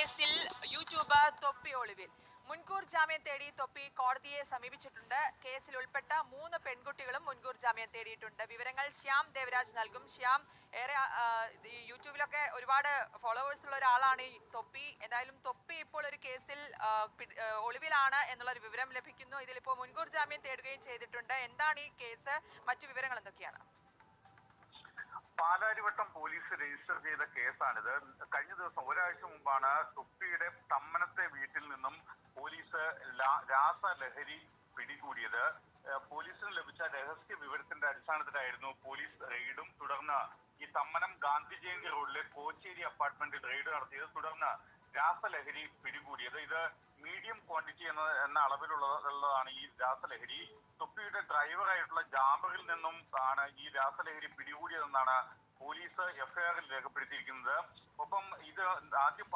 കേസിൽ യൂട്യൂബർ തൊപ്പി ഒളിവിൽ മുൻകൂർ ജാമ്യം തേടി തൊപ്പി കോടതിയെ സമീപിച്ചിട്ടുണ്ട്. കേസിൽ ഉൾപ്പെട്ട 3 പെൺകുട്ടികളും മുൻകൂർ ജാമ്യം തേടിയിട്ടുണ്ട്. വിവരങ്ങൾ ശ്യാം ദേവരാജ് നൽകും. ശ്യാം, ഏറെ യൂട്യൂബിലൊക്കെ ഒരുപാട് ഫോളോവേഴ്സ് ഉള്ള ഒരാളാണ് ഈ തൊപ്പി. എന്തായാലും തൊപ്പി ഇപ്പോൾ ഒരു കേസിൽ ഒളിവിലാണ് എന്നുള്ളൊരു വിവരം ലഭിക്കുന്നു. ഇതിലിപ്പോൾ മുൻകൂർ ജാമ്യം തേടുകയും ചെയ്തിട്ടുണ്ട്. എന്താണ് ഈ കേസ്? മറ്റു വിവരങ്ങൾ എന്തൊക്കെയാണ്? പാലാരിവട്ടം പോലീസ് രജിസ്റ്റർ ചെയ്ത കേസാണിത്. കഴിഞ്ഞ ദിവസം ഒരാഴ്ച മുമ്പാണ് തൊപ്പിയുടെ തമ്മനത്തെ വീട്ടിൽ നിന്നും പോലീസ് രാസലഹരി പിടികൂടിയത്. പോലീസിന് ലഭിച്ച രഹസ്യ വിവരത്തിന്റെ അടിസ്ഥാനത്തിലായിരുന്നു പോലീസ് റെയ്ഡും തുടർന്ന് ഈ തമ്മനം ഗാന്ധി ജയന്തി റോഡിലെ കോച്ചേരി അപ്പാർട്ട്മെന്റിൽ റെയ്ഡ് നടത്തിയത്. തുടർന്ന് രാസലഹരി പിടികൂടിയത്. ഇത് മീഡിയം ക്വാണ്ടിറ്റി എന്ന അളവിലുള്ളതാണ് ഈ രാസലഹരി. തൊപ്പിയുടെ ഡ്രൈവറായിട്ടുള്ള ജാബറിൽ നിന്നും ആണ് ഈ രാസലഹരി പിടികൂടിയതെന്നാണ് പോലീസ് എഫ്ഐആറിൽ രേഖപ്പെടുത്തിയിരിക്കുന്നത്. ഒപ്പം ഇത് ആദ്യം